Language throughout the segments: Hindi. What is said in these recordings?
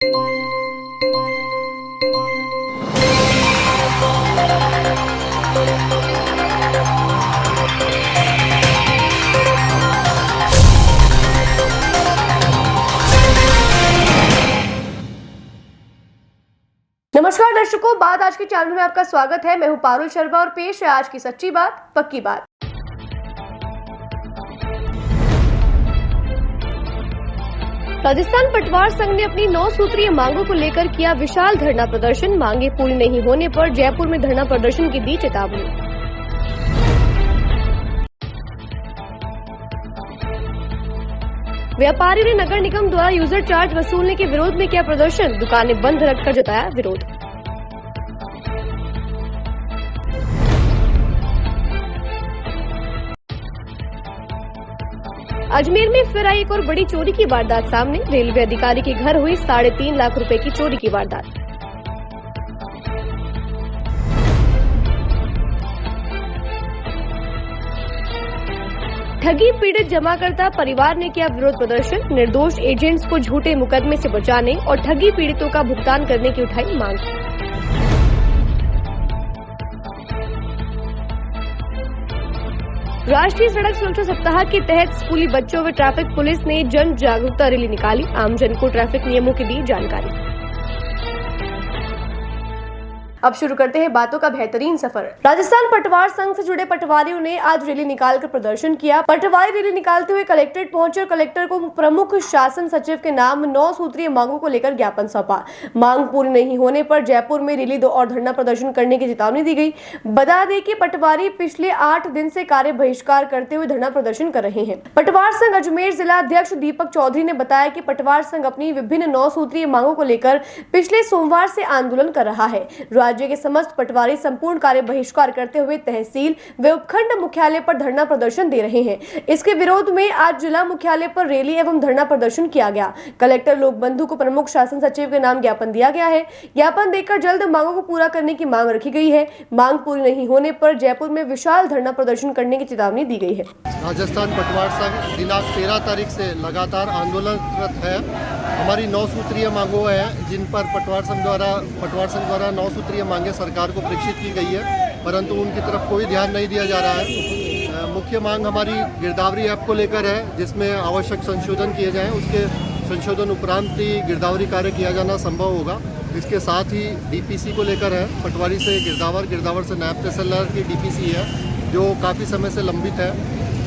नमस्कार दर्शकों, बात आज के चैनल में आपका स्वागत है। मैं हूं पारुल शर्मा और पेश है आज की सच्ची बात पक्की बात। राजस्थान पटवार संघ ने अपनी 9 सूत्रीय मांगों को लेकर किया विशाल धरना प्रदर्शन। मांगे पूरी नहीं होने पर जयपुर में धरना प्रदर्शन की दी चेतावनी। व्यापारियों ने नगर निगम द्वारा यूजर चार्ज वसूलने के विरोध में किया प्रदर्शन। दुकानें बंद रखकर जताया विरोध। अजमेर में फिर आई एक और बड़ी चोरी की वारदात सामने। रेलवे अधिकारी के घर हुई 3.5 लाख रुपए की चोरी की वारदात। ठगी पीड़ित जमाकर्ता परिवार ने किया विरोध प्रदर्शन। निर्दोष एजेंट्स को झूठे मुकदमे से बचाने और ठगी पीड़ितों का भुगतान करने की उठाई मांग। राष्ट्रीय सड़क सुरक्षा सप्ताह के तहत स्कूली बच्चों व ट्रैफिक पुलिस ने जन जागरूकता रैली निकाली। आमजन को ट्रैफिक नियमों की दी जानकारी। अब शुरू करते हैं बातों का बेहतरीन सफर। राजस्थान पटवार संघ से जुड़े पटवारियों ने आज रैली निकालकर प्रदर्शन किया। पटवारी रैली निकालते हुए कलेक्ट्रेट पहुंचे और कलेक्टर को प्रमुख शासन सचिव के नाम 9 सूत्रीय मांगों को लेकर ज्ञापन सौंपा। मांग पूरी नहीं होने पर जयपुर में रैली और धरना प्रदर्शन करने की चेतावनी दी गई। बता दें कि पटवारी पिछले 8 दिन से कार्य बहिष्कार करते हुए धरना प्रदर्शन कर रहे हैं। पटवार संघ अजमेर जिला अध्यक्ष दीपक चौधरी ने बताया कि पटवार संघ अपनी विभिन्न 9 सूत्रीय मांगों को लेकर पिछले सोमवार से आंदोलन कर रहा है। राज्य के समस्त पटवारी संपूर्ण कार्य बहिष्कार करते हुए तहसील व उपखंड मुख्यालय पर धरना प्रदर्शन दे रहे हैं। इसके विरोध में आज जिला मुख्यालय पर रैली एवं धरना प्रदर्शन किया गया। कलेक्टर लोकबंधु को प्रमुख शासन सचिव के नाम ज्ञापन दिया गया है। ज्ञापन देकर जल्द मांगों को पूरा करने की मांग रखी गई है। मांग पूरी नहीं होने पर जयपुर में विशाल धरना प्रदर्शन करने की चेतावनी दी गई है। राजस्थान पटवार संघ दिनांक 13 तारीख से लगातार आंदोलनरत है। हमारी 9 सूत्रीय मांगों है जिन पर पटवार संघ द्वारा 9 सूत्रीय मांगे सरकार को प्रेषित की गई है, परंतु उनकी तरफ कोई ध्यान नहीं दिया जा रहा है। मुख्य मांग हमारी गिरदावरी ऐप को लेकर है, जिसमें आवश्यक संशोधन किए जाएं। उसके संशोधन उपरांत ही गिरदावरी कार्य किया जाना संभव होगा। इसके साथ ही डीपीसी को लेकर है, पटवारी से गिरदावर से नायब तहसीलदार की डीपीसी है जो काफ़ी समय से लंबित है।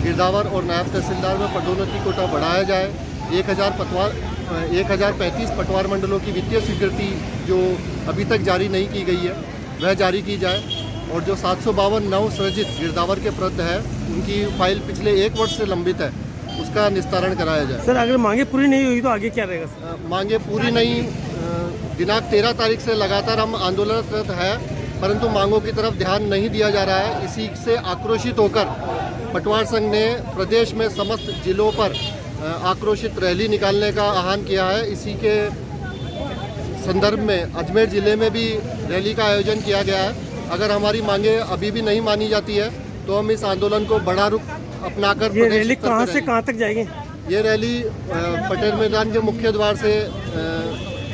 गिरदावर और नायब तहसीलदार में पदोन्नति कोटा बढ़ाया जाए। 1035 पटवार मंडलों की वित्तीय स्वीकृति जो अभी तक जारी नहीं की गई है वह जारी की जाए, और जो 752 नव सृजित गिरदावर के पद है उनकी फाइल पिछले 1 वर्ष से लंबित है, उसका निस्तारण कराया जाए। सर, अगर मांगे पूरी नहीं हुई तो आगे क्या रहेगा? मांगे पूरी नहीं, दिनांक 13 तारीख से लगातार हम आंदोलनरत है, परंतु मांगों की तरफ ध्यान नहीं दिया जा रहा है। इसी से आक्रोशित होकर पटवार संघ ने प्रदेश में समस्त जिलों पर आक्रोशित रैली निकालने का आह्वान किया है। इसी के संदर्भ में अजमेर जिले में भी रैली का आयोजन किया गया है। अगर हमारी मांगे अभी भी नहीं मानी जाती है तो हम इस आंदोलन को बड़ा रुख अपनाकर ये रैली कहाँ से कहाँ तक जाएगी? ये रैली पटेल मैदान के मुख्य द्वार से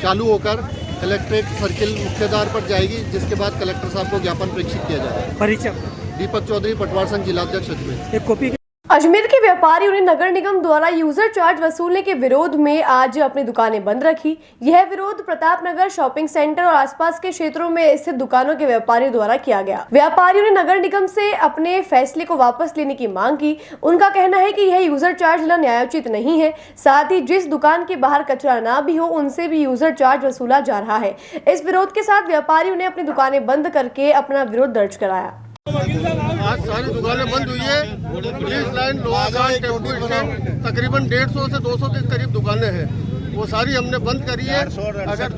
चालू होकर कलेक्ट्रेट सर्किल मुख्य द्वार पर जाएगी, जिसके बाद कलेक्टर साहब को ज्ञापन प्रेषित किया जाएगा। परिचय दीपक चौधरी, पटवार संघ जिलाध्यक्ष अजमेर। एक कॉपी। अजमेर के व्यापारियों ने नगर निगम द्वारा यूजर चार्ज वसूलने के विरोध में आज अपनी दुकानें बंद रखी। यह विरोध प्रतापनगर शॉपिंग सेंटर और आसपास के क्षेत्रों में स्थित दुकानों के व्यापारियों द्वारा किया गया। व्यापारियों ने नगर निगम से अपने फैसले को वापस लेने की मांग की। उनका कहना है कि यह यूजर चार्ज लेना न्यायोचित नहीं है। साथ ही जिस दुकान के बाहर कचरा ना भी हो उनसे भी यूजर चार्ज वसूला जा रहा है। इस विरोध के साथ व्यापारियों ने अपनी दुकानें बंद करके अपना विरोध दर्ज कराया। आज सारी दुकानें बंद हुई है। Police line, Lohaghat, tempo stand, तकरीबन 150 से 200 के करीब दुकानें हैं, वो सारी हमने बंद करी है। 468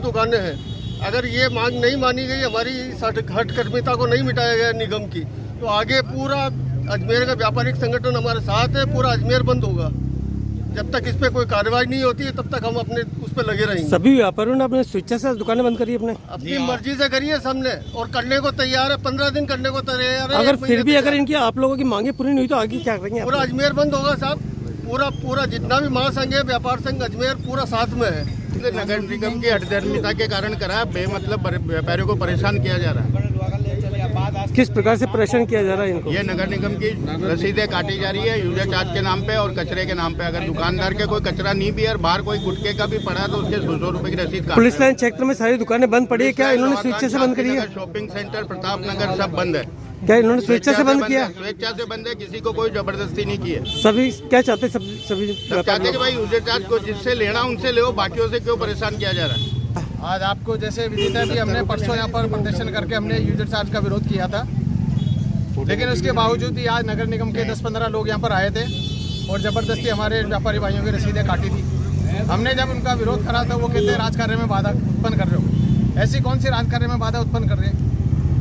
दुकानें हैं। अगर ये मांग नहीं मानी गई, हमारी हठकर्मिता को नहीं मिटाया गया निगम की, तो आगे पूरा अजमेर का व्यापारिक संगठन हमारे साथ है। पूरा अजमेर बंद होगा। जब तक इस पे कोई कार्रवाई नहीं होती है तब तक हम अपने उस पे लगे रहेंगे। सभी व्यापारियों ने अपने स्वेच्छा से दुकानें बंद करी अपनी मर्जी से करी है सबने, और करने को तैयार है। 15 दिन करने को तैयार है। अगर फिर भी अगर इनकी आप लोगों की मांगे पूरी नहीं हुई तो आगे क्या करेंगे? पूरा अजमेर बंद होगा साहब। पूरा जितना भी महासंघ है, व्यापार संघ अजमेर पूरा साथ में है। नगर निगम की हठधर्मिता के कारण करा, बेमतलब व्यापारियों को परेशान किया जा रहा है। किस प्रकार से परेशान किया जा रहा है इनको? ये नगर निगम की रसीदें काटी जा रही है यूजर चार्ज के नाम पे और कचरे के नाम पे। अगर दुकानदार के कोई कचरा नहीं भी है और बाहर कोई गुटखे का भी पड़ा तो उसके 100 रुपए की रसीद काट। पुलिस लाइन क्षेत्र में सारी दुकानें बंद पड़ी है, क्या इन्होंने स्वेच्छा से बंद करी है? शॉपिंग सेंटर, प्रताप नगर सब बंद है। क्या इन्होंने स्वेच्छा से बंद किया? स्वेच्छा से बंद है, किसी को कोई जबरदस्ती नहीं की है। सभी क्या चाहते? सभी सब चाहते हैं कि भाई यूजर चार्ज को जिससे लेना उनसे ले, बाकियों से क्यों परेशान किया जा रहा है। आज आपको जैसे विदित है भी हमने परसों यहाँ पर प्रदर्शन करके हमने यूजर चार्ज का विरोध किया था, लेकिन उसके बावजूद भी आज नगर निगम के 10-15 लोग यहाँ पर आए थे और ज़बरदस्ती हमारे व्यापारी भाइयों की रसीदें काटी थी। हमने जब उनका विरोध करा था वो कहते हैं राजकार्य में बाधा उत्पन्न कर रहे हो। ऐसी कौन सी राजकार्य में बाधा उत्पन्न कर रहे हैं?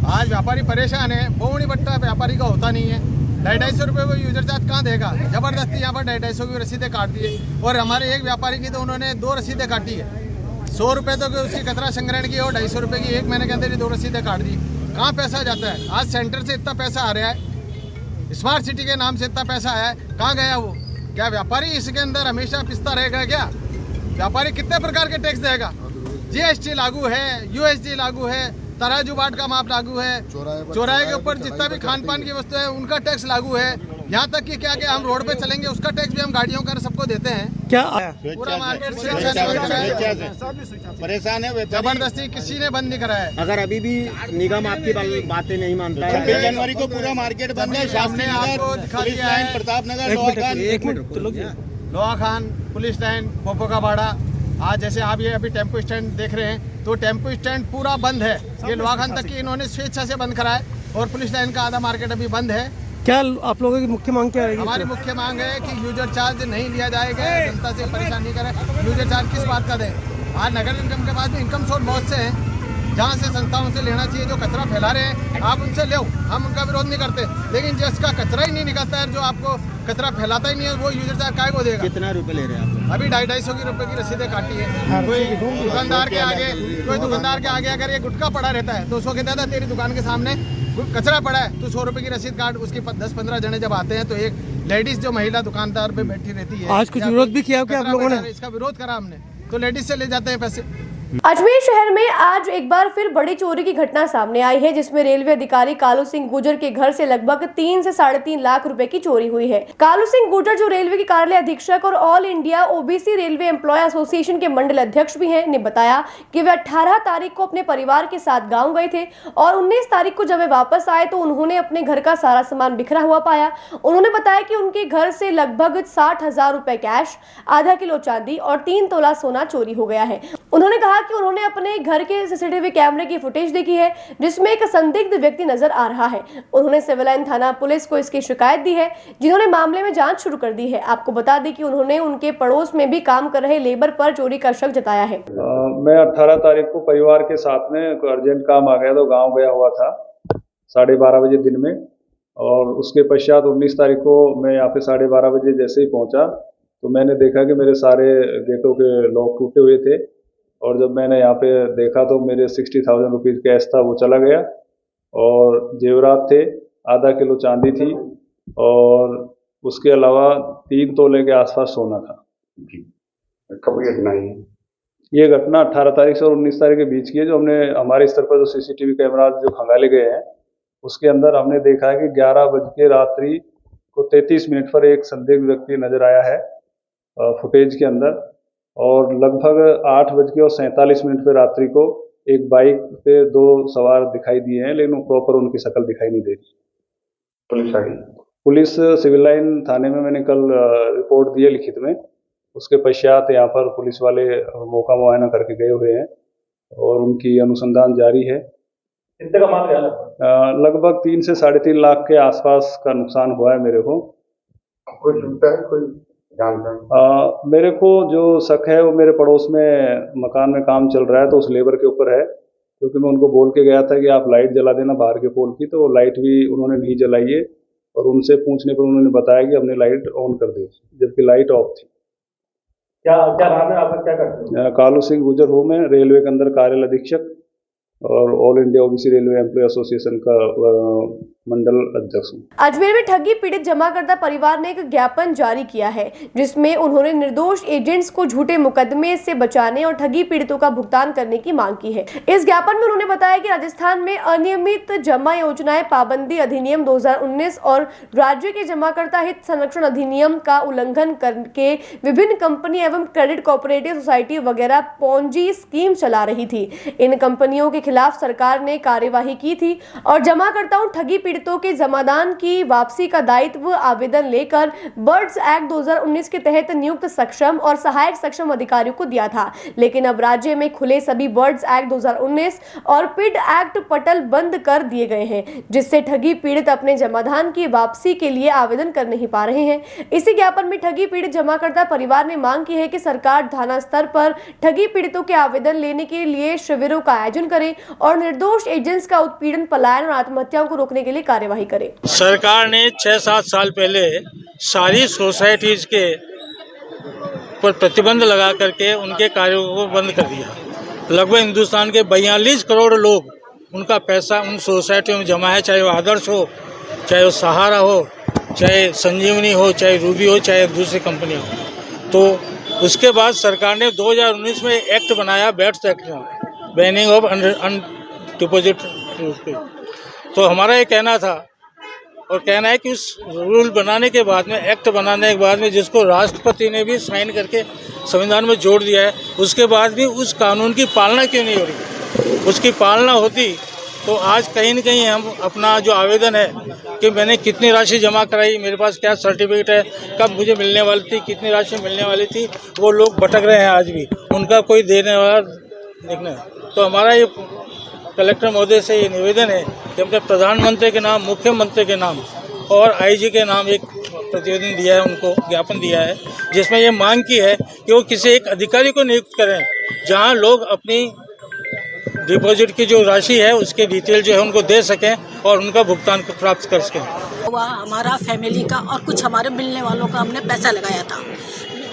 आज व्यापारी परेशान है, बोवनी बट्टा व्यापारी का होता नहीं है। 250 रुपये को यूजर चार्ज कहाँ देगा? ज़बरदस्ती यहाँ पर 250 की रसीदें काट दिए और हमारे एक व्यापारी की तो उन्होंने 2 रसीदें काटी है। 100 रुपये तो उसकी कचरा संग्रहण की और 250 रुपये की एक महीने के अंदर ही 2 रसीदें काट दी। कहाँ पैसा जाता है? आज सेंटर से इतना पैसा आ रहा है, स्मार्ट सिटी के नाम से इतना पैसा आया है, कहाँ गया वो? क्या व्यापारी इसके अंदर हमेशा पिसता रहेगा क्या? व्यापारी कितने प्रकार के टैक्स देगा? जीएसटी लागू है, यूएसडी लागू है, तराजू बाट का माप लागू है, चौराहे के ऊपर जितना भी खान पान की वस्तु है उनका टैक्स लागू है, यहाँ तक कि क्या हम रोड पे चलेंगे उसका टैक्स भी हम गाड़ियों का सबको देते हैं। क्या पूरा मार्केट परेशान है, जबरदस्ती किसी ने बंद नहीं करा है। अगर अभी भी निगम आपकी बातें नहीं मानता है, 26 जनवरी को पूरा मार्केट बंद है। हमने आपको दिखा दिया है, प्रताप नगर, लोहा खान, पुलिस लाइन, पोपो का बाड़ा। आज जैसे आप ये अभी टेम्पो स्टैंड देख रहे हैं तो टेम्पो स्टैंड पूरा बंद है। ये लोहा खान तक की इन्होंने स्वेच्छा से बंद करा है और पुलिस लाइन का आधा मार्केट अभी बंद है। क्या आप लोगों की मुख्य मांग क्या रहेगी? हमारी मुख्य मांग है कि यूजर चार्ज नहीं लिया जाएगा, जनता से परेशान नहीं करें। यूजर चार्ज किस बात का दें? आज नगर निगम के पास में इनकम सोर्स बहुत से हैं जहाँ से संस्थाओं से लेना चाहिए। जो कचरा फैला रहे हैं आप उनसे लो, हम उनका विरोध नहीं करते, लेकिन जिसका कचरा ही नहीं निकलता है, जो आपको कचरा फैलाता ही नहीं है, वो यूजर चार्ज काय को देगा? कितना रुपए ले रहे हैं आप? अभी 250 रुपए की रसीदें काटी है। कोई दुकानदार के आगे अगर ये गुटखा पड़ा रहता है तो उसको कहता था तेरी दुकान के सामने कचरा पड़ा है तो 100 रुपए की रसीद काट। उसकी 10-15 जने जब आते हैं तो एक लेडीज जो महिला दुकानदार पे बैठी रहती है। आज कुछ विरोध भी किया क्या आप लोगों ने? इसका विरोध करा हमने, तो लेडीज से ले जाते हैं पैसे। अजमेर शहर में आज एक बार फिर बड़ी चोरी की घटना सामने आई है, जिसमें रेलवे अधिकारी कालू सिंह गुर्जर के घर से लगभग 3 से 3.5 लाख रुपए की चोरी हुई है। कालू सिंह गुर्जर, जो रेलवे के कार्यालय अधीक्षक और all India OBC railway employ association के मंडल अध्यक्ष भी हैं, ने बताया कि वे 18 तारीख को अपने परिवार के साथ गाँव गए थे और 19 तारीख को जब वे वापस आए तो उन्होंने अपने घर का सारा सामान बिखरा हुआ पाया। उन्होंने बताया कि उनके घर से लगभग 60,000 रुपए कैश, आधा किलो चांदी और 3 तोला सोना चोरी हो गया है। उन्होंने कहा कि उन्होंने अपने घर के सीसीटीवी कैमरे की फुटेज देखी है जिसमें एक संदिग्ध व्यक्ति नजर आ रहा है। उन्होंने सिविल लाइन थाना पुलिस को इसकी शिकायत दी है, जिन्होंने मामले में जांच शुरू कर दी है। आपको बता दें कि उन्होंने उनके पड़ोस में भी काम कर रहे लेबर पर चोरी का शक जताया है। मैं 18 तारीख को परिवार के साथ में अर्जेंट काम आ गया तो गाँव गया हुआ था 12:30 बजे दिन में, और उसके पश्चात 19 तारीख को मैं यहाँ पे 12:30 बजे जैसे ही पहुँचा तो मैंने देखा कि मेरे सारे गेटों के लॉक टूटे हुए थे, और जब मैंने यहाँ पे देखा तो मेरे 60,000 रुपीज़ कैश था वो चला गया, और जेवरात थे, आधा किलो चांदी थी, और उसके अलावा 3 तोले के आसपास सोना था। कब घटना है? ये घटना 18 तारीख से और 19 तारीख के बीच की है। जो हमने हमारे स्तर पर जो सीसीटीवी कैमरा जो खंगाले गए हैं उसके अंदर हमने देखा है कि 11 बज के रात्रि को 33 मिनट पर एक संदिग्ध व्यक्ति नजर आया है फुटेज के अंदर, और लगभग 8:47 पर रात्रि को एक बाइक पे 2 सवार दिखाई दिए हैं, लेकिन प्रॉपर उनकी शक्ल दिखाई नहीं दे रही। पुलिस आई? पुलिस सिविल लाइन थाने में मैंने कल रिपोर्ट दी है लिखित में। उसके पश्चात यहाँ पर पुलिस वाले मौका मुआयना करके गए हुए हैं और उनकी अनुसंधान जारी है। कितने का माल गया? लगभग 3 से 3.5 लाख के आसपास का नुकसान हुआ है मेरे को। कोई छूटा है, कोई जानता है? मेरे को जो शक है वो मेरे पड़ोस में मकान में काम चल रहा है तो उस लेबर के ऊपर है, क्योंकि मैं उनको बोल के गया था कि आप लाइट जला देना बाहर के पोल की, तो वो लाइट भी उन्होंने नहीं जलाई है, और उनसे पूछने पर उन्होंने बताया कि हमने लाइट ऑन कर दी जबकि लाइट ऑफ थी। क्या नाम है आपका, क्या करते हैं? कालू सिंह गुर्जर हूँ मैं, रेलवे के अंदर कार्यालय अधीक्षक और all India OBC railway employ association का मंडल अध्यक्ष हूँ। अजमेर में ठगी पीड़ित जमाकर्ता परिवार ने एक ज्ञापन जारी किया है जिसमें उन्होंने निर्दोष एजेंट्स को झूठे मुकदमे से बचाने और ठगी पीड़ितों का भुगतान करने की मांग की है। इस ज्ञापन में उन्होंने बताया कि राजस्थान में अनियमित जमा योजनाएं पाबंदी अधिनियम 2019 और राज्य के जमाकर्ता हित संरक्षण अधिनियम का उल्लंघन करके विभिन्न कंपनी एवं क्रेडिट कोऑपरेटिव सोसाइटी वगैरह पोंजी स्कीम चला रही थी। इन कंपनियों के खिलाफ सरकार ने कार्यवाही की थी और जमाकर्ताओं ठगी पीड़ितों के जमादान की वापसी का दायित्व आवेदन लेकर बर्ड्स एक्ट 2019 के तहत नियुक्त सक्षम और सहायक सक्षम अधिकारियों को दिया था। लेकिन अब राज्य में खुले सभी बर्ड्स एक्ट 2019 और पिड एक्ट पटल बंद कर दिए गए हैं, जिससे ठगी पीड़ित अपने जमादान की वापसी के लिए आवेदन कर नहीं पा रहे हैं। इसी ज्ञापन में ठगी पीड़ित जमाकर्ता परिवार ने मांग की है कि सरकार थाना स्तर पर ठगी पीड़ितों के आवेदन लेने के लिए शिविरों का आयोजन करे और निर्दोष एजेंट्स का उत्पीड़न, पलायन और आत्महत्याओं को रोकने के लिए कार्यवाही करे। सरकार ने 6-7 साल पहले सारी सोसाइटीज के पर प्रतिबंध लगा करके उनके कार्यों को बंद कर दिया। लगभग हिंदुस्तान के 42 करोड़ लोग उनका पैसा उन सोसाइटियों में जमा है, चाहे वो आदर्श हो, चाहे वो सहारा हो, चाहे संजीवनी हो, चाहे रूबी हो, चाहे दूसरी कंपनी हो। तो उसके बाद सरकार ने 2019 में एक्ट बनाया, beds act, banning of deposit. तो हमारा ये कहना था और कहना है कि उस रूल बनाने के बाद में, एक्ट बनाने के बाद में, जिसको राष्ट्रपति ने भी साइन करके संविधान में जोड़ दिया है, उसके बाद भी उस कानून की पालना क्यों नहीं हो रही? उसकी पालना होती तो आज कहीं न कहीं हम अपना जो आवेदन है कि मैंने कितनी राशि जमा कराई, मेरे पास क्या सर्टिफिकेट है, कब मुझे मिलने वाली थी, कितनी राशि मिलने वाली थी, वो लोग भटक रहे हैं आज भी, उनका कोई देने वाला देखना है। तो हमारा ये कलेक्टर महोदय से ये निवेदन है कि हमने प्रधानमंत्री के नाम, मुख्यमंत्री के नाम और आईजी के नाम एक प्रतिवेदन दिया है, उनको ज्ञापन दिया है, जिसमें ये मांग की है कि वो किसी एक अधिकारी को नियुक्त करें जहां लोग अपनी डिपॉजिट की जो राशि है उसके डिटेल जो है उनको दे सकें और उनका भुगतान प्राप्त कर सकें। हमारा फैमिली का और कुछ हमारे मिलने वालों का हमने पैसा लगाया था।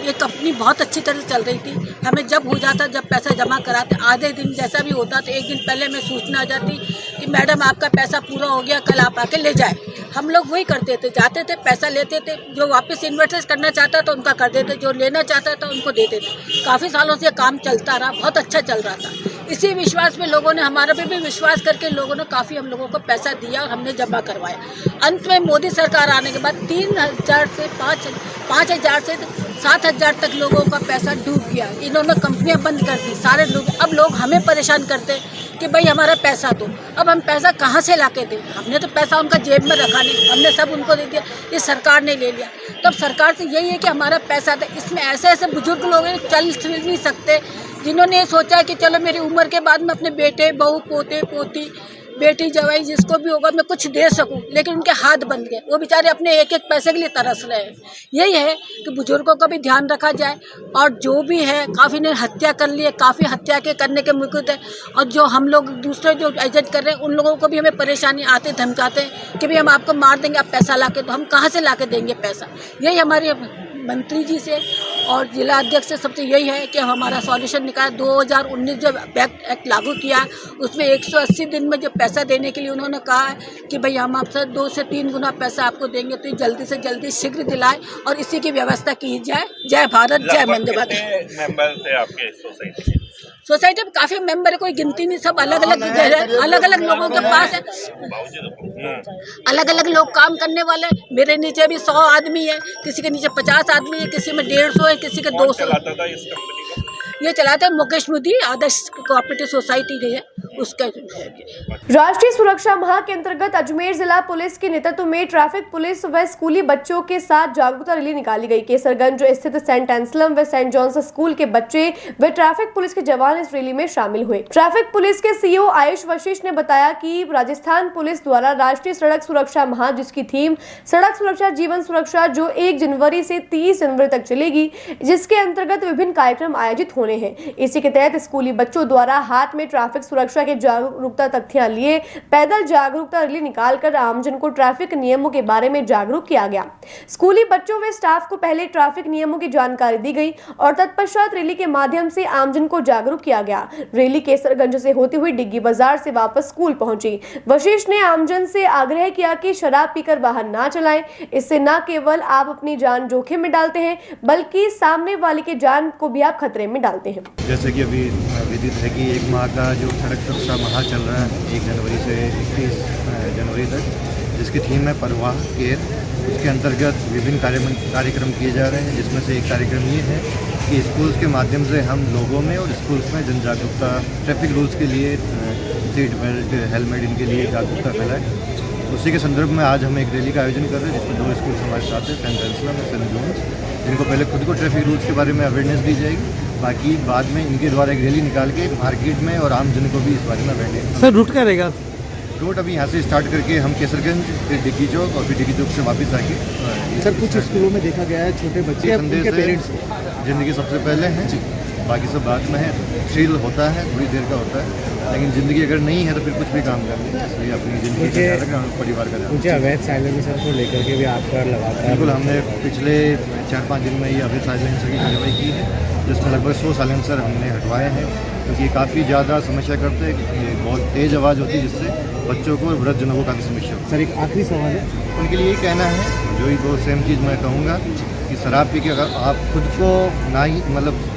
ये कंपनी बहुत अच्छी तरह से चल रही थी। हमें जब हो जाता, जब पैसा जमा कराते, आधे दिन जैसा भी होता तो एक दिन पहले में सूचना आ जाती कि मैडम आपका पैसा पूरा हो गया, कल आप आके ले जाए। हम लोग वही करते थे, जाते थे, पैसा लेते थे, जो वापस इन्वेस्ट करना चाहता था उनका कर देते, जो लेना चाहता था उनको देते थे। काफ़ी सालों से काम चलता रहा, बहुत अच्छा चल रहा था। इसी विश्वास में लोगों ने, हमारे पे भी विश्वास करके लोगों ने काफ़ी हम लोगों को पैसा दिया और हमने जमा करवाया। अंत में मोदी सरकार आने के बाद 3,000 से 5,000 से 7,000 तक लोगों का पैसा डूब गया। इन्होंने कंपनियां बंद कर दी, सारे लोग। अब लोग हमें परेशान करते कि भाई हमारा पैसा दो। अब हम पैसा कहाँ से लाके दें? हमने तो पैसा उनका जेब में रखा नहीं, हमने सब उनको दे दिया, ये सरकार ने ले लिया। तो अब सरकार से यही है कि हमारा पैसा दे। इसमें ऐसे ऐसे बुजुर्ग लोग हैं चल फिर नहीं सकते, जिन्होंने ये सोचा कि चलो मेरी उम्र के बाद में अपने बेटे, बहू, पोते, पोती, बेटी, जवाई, जिसको भी होगा मैं कुछ दे सकूं, लेकिन उनके हाथ बंद गए। वो बेचारे अपने एक एक पैसे के लिए तरस रहे हैं। यही है कि बुजुर्गों का भी ध्यान रखा जाए। और जो भी है, काफ़ी ने हत्या कर ली है, काफ़ी हत्या के करने के मुकुट है। और जो हम लोग दूसरे जो एजेंट कर रहे हैं, उन लोगों को भी हमें परेशानी आते धमकाते हैं कि भाई हम आपको मार देंगे, आप पैसा ला के। तो हम कहाँ से ला के देंगे पैसा? यही हमारे मंत्री जी से और जिला अध्यक्ष से सबसे यही है कि हमारा सॉल्यूशन निकाला। 2019 जो एक्ट लागू किया, उसमें 180 दिन में जो पैसा देने के लिए उन्होंने कहा है कि भाई हम आपसे 2 से 3 गुना पैसा आपको देंगे, तो जल्दी से जल्दी शीघ्र दिलाए और इसी की व्यवस्था की जाए। जय भारत, जय वंदे भारत। मेंबर थे आपके सोसाइटी में काफ़ी मेंबर है, कोई गिनती नहीं, सब अलग अलग लोगों के पास है, अलग अलग लोग काम करने वाले। मेरे नीचे भी 100 आदमी है, किसी के नीचे 50 आदमी है, किसी में 150 है, किसी के 200। ये चलाते हैं मुकेश मोदी आदर्श कोऑपरेटिव सोसाइटी जो है उसका। राष्ट्रीय सुरक्षा माह के अंतर्गत अजमेर जिला पुलिस के नेतृत्व में ट्रैफिक पुलिस व स्कूली बच्चों के साथ जागरूकता रैली निकाली गई। केसरगंज स्थित सेंट एंसलम व सेंट जॉन्स स्कूल के बच्चे व ट्रैफिक पुलिस के जवान इस रैली में शामिल हुए। ट्रैफिक पुलिस के सीईओ आयुष वशिष्ठ ने बताया कि राजस्थान पुलिस द्वारा राष्ट्रीय सड़क सुरक्षा माह, जिसकी थीम सड़क सुरक्षा जीवन सुरक्षा, जो 1 जनवरी से 30 जनवरी तक चलेगी, जिसके अंतर्गत विभिन्न कार्यक्रम आयोजित होने हैं। इसी के तहत स्कूली बच्चों द्वारा हाथ में ट्रैफिक सुरक्षा सुरक्षा के जागरूकता तथ्य लिए पैदल जागरूकता रैली निकालकर आमजन को ट्रैफिक नियमों के बारे में जागरूक किया गया। स्कूली बच्चों व स्टाफ को पहले ट्रैफिक नियमों की जानकारी दी गई और तत्पश्चात रैली के माध्यम से आमजन को जागरूक किया गया। रैली केसरगंज से होती हुई डिग्गी बाजार से वापस स्कूल पहुंची। वशिष्ठ ने आमजन से आग्रह किया कि शराब पीकर वाहन ना चलाएं। इससे न केवल आप अपनी जान जोखिम में डालते हैं बल्कि सामने वाले की जान को भी आप खतरे में डालते हैं। जैसे कि अभी विदित है कि 1 माह का जो सड़क सुरक्षा माह चल रहा है 1 जनवरी से 31 जनवरी तक, जिसकी थीम है परवाह केयर। उसके अंतर्गत विभिन्न कार्यक्रम किए जा रहे हैं, जिसमें से एक कार्यक्रम ये है कि स्कूल्स के माध्यम से हम लोगों में और स्कूल्स में जन जागरूकता ट्रैफिक रूल्स के लिए, सीट बेल्ट, हेलमेट, इनके लिए जागरूकता फैलाए। उसी के संदर्भ में आज हम एक रैली का आयोजन कर रहे हैं, जिसमें 2 स्कूल हमारे साथ हैं, सेंट एंसलम और सेंट जॉन्स, जिनको पहले खुद को ट्रैफिक रूल्स के बारे में अवेयरनेस दी जाएगी। बाकी बाद में इनके द्वारा एक रैली निकाल के मार्केट में और आम जन को भी इस बारे में अवेयरनेस। सर रूट क्या रहेगा? रूट अभी यहाँ से स्टार्ट करके हम केसरगंज, फिर डिग्गी चौक और फिर डिग्गी चौक से वापस आके सर कुछ स्कूलों में देखा गया है छोटे बच्चे संदेश पेरेंट्स ज़िंदगी सबसे पहले है, बाकी सब बाद में है। थ्रिल होता है, थोड़ी देर का होता है, लेकिन ज़िंदगी अगर नहीं है तो फिर कुछ भी काम कर लें, इसलिए अपनी ज़िंदगी का ख्याल रखें, परिवार का ध्यान। मुझे अवैध साइलेंसर को लेकर के भी आपका लगातार बिल्कुल, हमने पिछले 4-5 दिन में ये अवैध साइलेंसर की कार्रवाई की है, जिसमें लगभग 100 साइलेंसर हमने हटवाए हैं, क्योंकि काफ़ी ज़्यादा समस्या करते हैं। बहुत तेज़ आवाज़ होती है, जिससे बच्चों को और वृद्धजनों को काफ़ी समस्या होती है। सर एक आखिरी सवाल है, उनके लिए यही कहना है, जो ही दो सेम चीज़ मैं कहूँगा कि शराब पी के अगर आप खुद को ना ही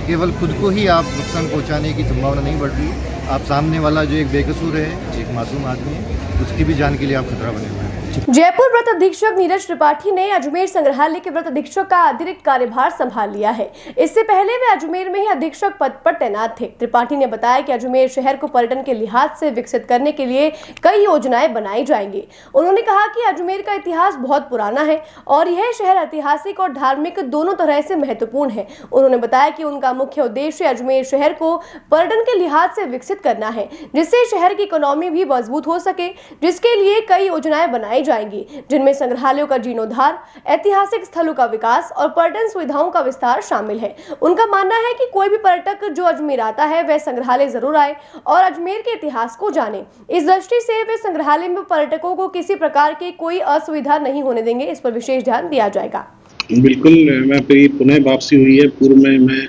केवल खुद को ही आप नुकसान पहुँचाने की संभावना नहीं बढ़ रही, आप सामने वाला जो एक बेकसूर है, एक मासूम आदमी है, उसकी भी जान के लिए आप खतरा बने हुए हैं। जयपुर व्रत अधीक्षक नीरज त्रिपाठी ने अजमेर संग्रहालय के व्रत अधीक्षक का अतिरिक्त कार्यभार संभाल लिया है। इससे पहले वे अजमेर में ही अधीक्षक पद पर तैनात थे। त्रिपाठी ने बताया कि अजमेर शहर को पर्यटन के लिहाज से विकसित करने के लिए कई योजनाएं बनाई जाएंगी। उन्होंने कहा कि अजमेर का इतिहास बहुत पुराना है और यह शहर ऐतिहासिक और धार्मिक दोनों तरह से महत्वपूर्ण है। उन्होंने बताया कि उनका मुख्य उद्देश्य अजमेर शहर को पर्यटन के लिहाज से विकसित करना है, जिससे शहर की इकोनॉमी भी मजबूत हो सके, जिसके लिए कई योजनाएं बनाई जाएंगी, जिनमें संग्रहालयों का जीर्णोद्धार, ऐतिहासिक स्थलों का विकास और पर्यटन सुविधाओं का विस्तार शामिल है। उनका मानना है कि कोई भी पर्यटक जो अजमेर आता है वह संग्रहालय जरूर आए और अजमेर के इतिहास को जाने। इस दृष्टि से वे संग्रहालय में पर्यटकों को किसी प्रकार की कोई असुविधा नहीं होने देंगे, इस पर विशेष ध्यान दिया जाएगा। बिल्कुल, मैं पुनः वापसी हुई है। पूर्व में मैं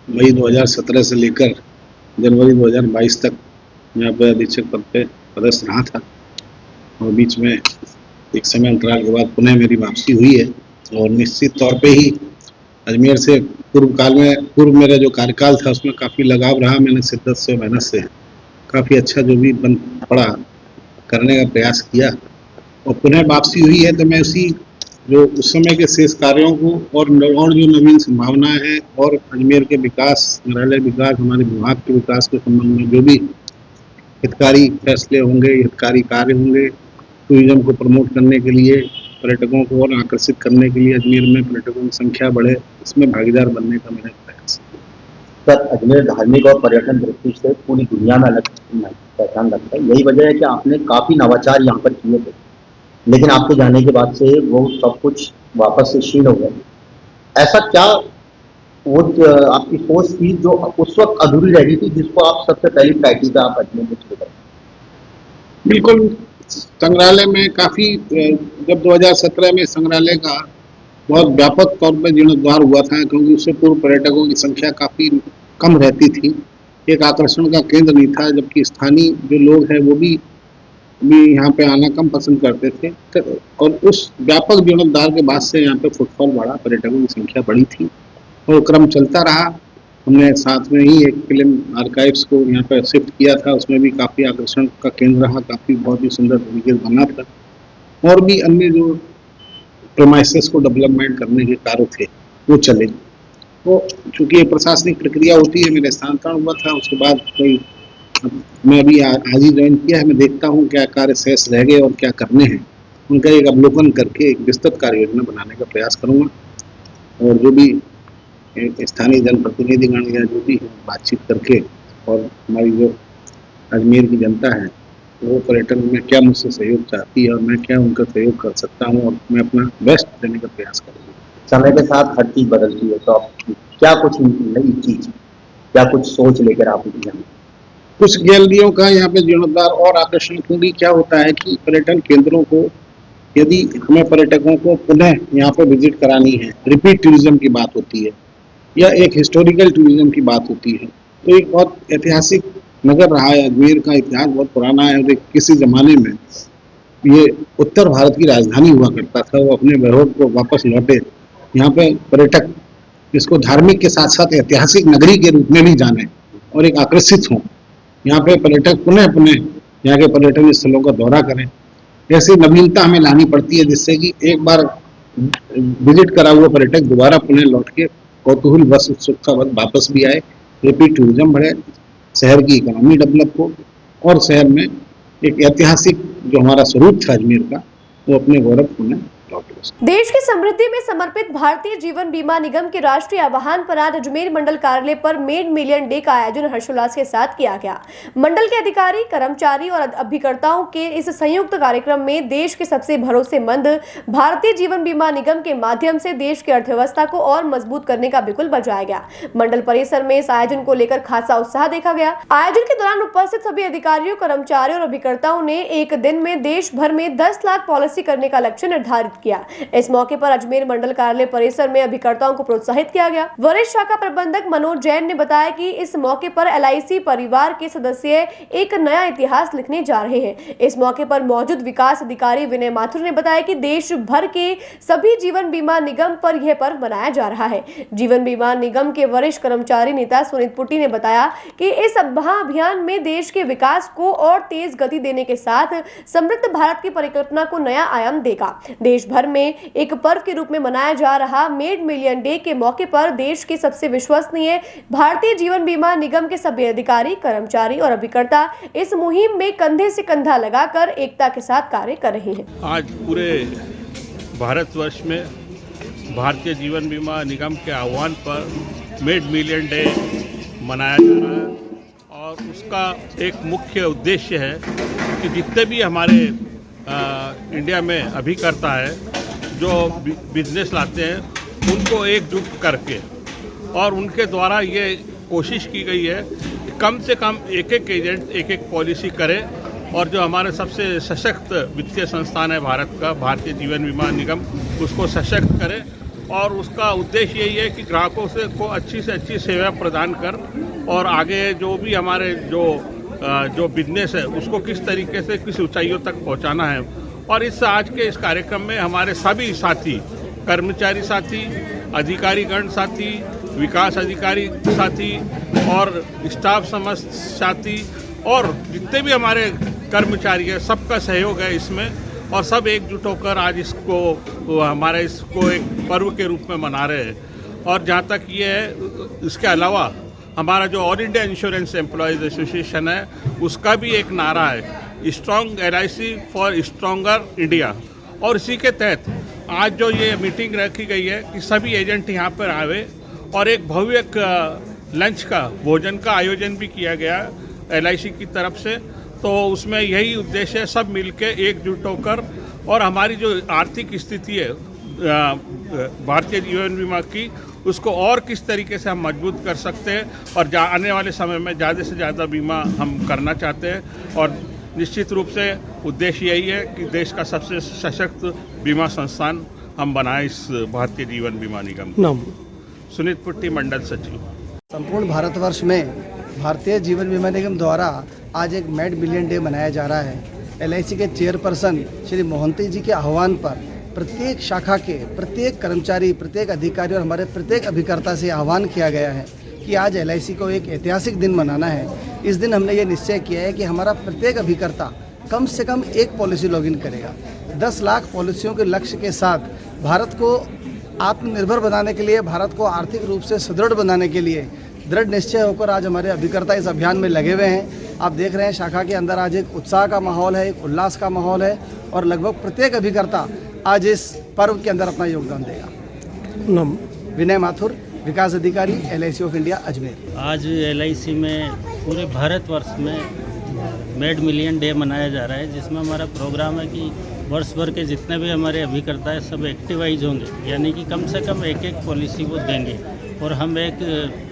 मई 2017 से लेकर जनवरी 2022 तक यहाँ पर अधीक्षक पद पे पदस्थ रहा था और बीच में एक समय अंतराल के बाद पुनः मेरी वापसी हुई है। और निश्चित तौर पे ही अजमेर से पूर्व मेरा जो कार्यकाल था उसमें काफ़ी लगाव रहा। मैंने शिद्दत से, मेहनत से काफ़ी अच्छा जो भी बन पड़ा करने का प्रयास किया और पुनः वापसी हुई है। तो मैं उसी जो उस समय के शेष कार्यों को और जो नवीन संभावनाएं हैं और अजमेर के विकास, संग्रहालय विकास, हमारे विभाग के विकास के संबंध में जो भी हितकारी फैसले होंगे, हितकारी कार्य होंगे, टूरिज्म को प्रमोट करने के लिए, पर्यटकों को और आकर्षित करने के लिए अजमेर में पर्यटकों की संख्या बढ़े, इसमें भागीदार बनने का मेरा प्रयास है। सर, अजमेर धार्मिक और पर्यटन दृष्टि से पूरी दुनिया में अलग पहचान रखता है। यही वजह है कि आपने काफ़ी नवाचार यहाँ पर किए थे, लेकिन आपके जाने के बाद से वो सब कुछ वापस से क्षीण हो गया। ऐसा क्या वो आपकी सोच थी जो उस वक्त अधूरी रह गई थी, जिसको आप सबसे पहली प्रायोरिटी पे आप अजमेर में शुरू करें? बिल्कुल, संग्रहालय में काफ़ी, जब 2017 में संग्रहालय का बहुत व्यापक तौर पर जीर्णोद्धार हुआ था, क्योंकि उससे पूर्व पर्यटकों की संख्या काफ़ी कम रहती थी, एक आकर्षण का केंद्र नहीं था, जबकि स्थानीय जो लोग हैं वो भी यहाँ पे आना कम पसंद करते थे। और उस व्यापक जीर्णोद्धार के बाद से यहाँ पे फुटफॉल बढ़ा, पर्यटकों की संख्या बढ़ी थी और क्रम चलता रहा। हमने साथ में ही एक फिल्म आर्काइव्स को यहाँ पर शिफ्ट किया था, उसमें भी काफ़ी आकर्षण का केंद्र रहा, काफ़ी बहुत ही सुंदर तरीके से बना था। और भी अन्य जो प्रेमाइसेस को डेवलपमेंट करने के कार्य थे वो चले। तो चूँकि ये प्रशासनिक प्रक्रिया होती है, मेरा स्थानांतरण हुआ था, उसके बाद कोई मैं अभी आज ही ज्वाइन किया है। मैं देखता हूँ क्या कार्य शेष रह गए और क्या करने हैं, उनका एक अवलोकन करके एक विस्तृत कार्य योजना बनाने का प्रयास करूँगा और जो भी स्थानीय जनप्रतिनिधिगण या जो भी बातचीत करके और हमारी जो अजमेर की जनता है वो पर्यटन में क्या मुझसे सहयोग चाहती है और मैं क्या उनका सहयोग कर सकता हूँ और मैं अपना बेस्ट देने का प्रयास करूँगा। समय के साथ हर चीज़ बदलती है, तो आप क्या कुछ नई चीज़, क्या कुछ सोच लेकर आप जाएंगे? कुछ गैलरियों का यहाँ पे जीर्णोद्धार और आकर्षण, क्योंकि क्या होता है कि पर्यटन केंद्रों को यदि हमें पर्यटकों को पुनः यहाँ पे विजिट करानी है, रिपीट टूरिज्म की बात होती है या एक हिस्टोरिकल टूरिज्म की बात होती है, तो एक बहुत ऐतिहासिक नगर रहा है। अजमेर का इतिहास बहुत पुराना है और किसी जमाने में ये उत्तर भारत की राजधानी हुआ करता था। वो अपने वैभव को वापस लौटे, यहाँ पे पर्यटक इसको धार्मिक के साथ साथ ऐतिहासिक नगरी के रूप में भी जाने और एक आकर्षित हों। यहाँ पे पर्यटक पुनः यहाँ के पर्यटन स्थलों का दौरा करें। ऐसी नवीनता हमें लानी पड़ती है जिससे कि एक बार विजिट करा हुआ पर्यटक दोबारा पुनः लौट के कौतूहल बस उत्सुकता वापस भी आए, रिपीट टूरिज्म बढ़े, शहर की इकोनॉमी डेवलप हो और शहर में एक ऐतिहासिक जो हमारा स्वरूप था अजमेर का, वो अपने गौरव पुनः लौटे। देश की समृद्धि में समर्पित भारतीय जीवन बीमा निगम के राष्ट्रीय आह्वान पर आज अजमेर मंडल कार्यालय पर मेड मिलियन डे का आयोजन हर्षोल्लास के साथ किया गया। मंडल के अधिकारी, कर्मचारी और अभिकर्ताओं के इस संयुक्त कार्यक्रम में देश के सबसे भरोसेमंद भारतीय जीवन बीमा निगम के माध्यम से देश की अर्थव्यवस्था को और मजबूत करने का बिगुल बजाया गया। मंडल परिसर में इस आयोजन को लेकर खासा उत्साह देखा गया। आयोजन के दौरान उपस्थित सभी अधिकारियों, कर्मचारियों और अभिकर्ताओं ने एक दिन में देश भर में 10 लाख पॉलिसी करने का लक्ष्य निर्धारित किया। इस मौके पर अजमेर मंडल कार्यालय परिसर में अभिकर्ताओं को प्रोत्साहित किया गया। वरिष्ठ शाखा प्रबंधक मनोज जैन ने बताया कि इस मौके पर LIC परिवार के सदस्य एक नया इतिहास लिखने जा रहे हैं। इस मौके पर मौजूद विकास अधिकारी विनय माथुर ने बताया कि देश भर के सभी जीवन बीमा निगम पर यह पर्व मनाया जा रहा है। जीवन बीमा निगम के वरिष्ठ कर्मचारी नेता सुनीत पुट्टी ने बताया कि इस महाअभियान में देश के विकास को और तेज गति देने के साथ समृद्ध भारत की परिकल्पना को नया आयाम देगा। देश भर में एक पर्व के रूप में मनाया जा रहा मेड मिलियन डे के मौके पर देश के सबसे विश्वसनीय भारतीय जीवन बीमा निगम के सभी अधिकारी, कर्मचारी और अभिकर्ता इस मुहिम में कंधे से कंधा लगाकर एकता के साथ कार्य कर रहे हैं। आज पूरे भारतवर्ष में भारतीय जीवन बीमा निगम के आह्वान पर मेड मिलियन डे मनाया जा रहा है और उसका एक मुख्य उद्देश्य है कि जितने भी हमारे इंडिया में अभिकर्ता है जो बिजनेस लाते हैं उनको एकजुट करके और उनके द्वारा ये कोशिश की गई है कि कम से कम एक एजेंट एक पॉलिसी करे और जो हमारे सबसे सशक्त वित्तीय संस्थान है भारत का, भारतीय जीवन बीमा निगम, उसको सशक्त करे और उसका उद्देश्य यही है कि ग्राहकों से को अच्छी से अच्छी सेवा प्रदान कर और आगे जो भी हमारे जो बिजनेस है उसको किस तरीके से किस ऊंचाइयों तक पहुंचाना है। और आज के इस कार्यक्रम में हमारे सभी साथी, कर्मचारी साथी, अधिकारीगण साथी, विकास अधिकारी साथी और स्टाफ समस्त साथी और जितने भी हमारे कर्मचारी हैं, सबका सहयोग है इसमें और सब एकजुट होकर आज इसको एक पर्व के रूप में मना रहे हैं। और जहाँ तक ये है, इसके अलावा हमारा जो all India insurance employees association है उसका भी एक नारा है, strong LIC for stronger India. और इसी के तहत आज जो ये मीटिंग रखी गई है कि सभी एजेंट यहाँ पर आवे और एक भव्य लंच का, भोजन का आयोजन भी किया गया LIC की तरफ से। तो उसमें यही उद्देश्य है सब मिलके एकजुट होकर और हमारी जो आर्थिक स्थिति है भारतीय जीवन बीमा की, उसको और किस तरीके से हम मजबूत कर सकते हैं और आने वाले समय में ज़्यादा से ज़्यादा बीमा हम करना चाहते हैं। और निश्चित रूप से उद्देश्य यही है कि देश का सबसे सशक्त बीमा संस्थान हम बनाएं इस भारतीय जीवन बीमा निगम। नाम सुनीत पुट्टी, मंडल सचिव। संपूर्ण भारतवर्ष में भारतीय जीवन बीमा निगम द्वारा आज एक मेड मिलियन डे मनाया जा रहा है। LIC के चेयरपर्सन श्री मोहंती जी के आह्वान पर प्रत्येक शाखा के प्रत्येक कर्मचारी, प्रत्येक अधिकारी और हमारे प्रत्येक अभिकर्ता से आह्वान किया गया है कि आज LIC को एक ऐतिहासिक दिन मनाना है। इस दिन हमने ये निश्चय किया है कि हमारा प्रत्येक अभिकर्ता कम से कम एक पॉलिसी लॉगिन करेगा। 10 लाख पॉलिसियों के लक्ष्य के साथ भारत को आत्मनिर्भर बनाने के लिए, भारत को आर्थिक रूप से सुदृढ़ बनाने के लिए दृढ़ निश्चय होकर आज हमारे अभिकर्ता इस अभियान में लगे हुए हैं। आप देख रहे हैं शाखा के अंदर आज एक उत्साह का माहौल है, एक उल्लास का माहौल है और लगभग प्रत्येक अभिकर्ता आज इस पर्व के अंदर अपना योगदान देगा। विनय माथुर, विकास अधिकारी, LIC ऑफ इंडिया, अजमेर। आज LIC में पूरे भारतवर्ष में मेड मिलियन डे मनाया जा रहा है, जिसमें हमारा प्रोग्राम है कि वर्ष भर के जितने भी हमारे अभिकर्ता है सब एक्टिवाइज होंगे, यानी कि कम से कम एक पॉलिसी वो देंगे और हम एक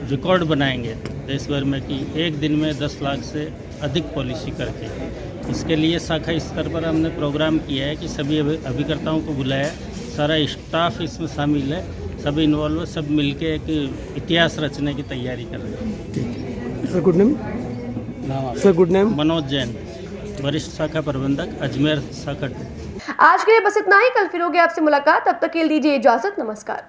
रिकॉर्ड बनाएंगे देश भर में कि एक दिन में 10 लाख से अधिक पॉलिसी करके। इसके लिए शाखा स्तर पर हमने प्रोग्राम किया है कि सभी अभिकर्ताओं को बुलाया है, सारा स्टाफ इसमें शामिल है, सभी इन्वॉल्व, सब मिलके एक इतिहास रचने की तैयारी कर रहे हैं। Sir good name. Sir good name. Manoj Jain, वरिष्ठ शाखा प्रबंधक, अजमेर शाखा। आज के लिए बस इतना ही। कल फिर होगी आपसे मुलाकात, तब तक के लिए दीजिए इजाजत। नमस्कार।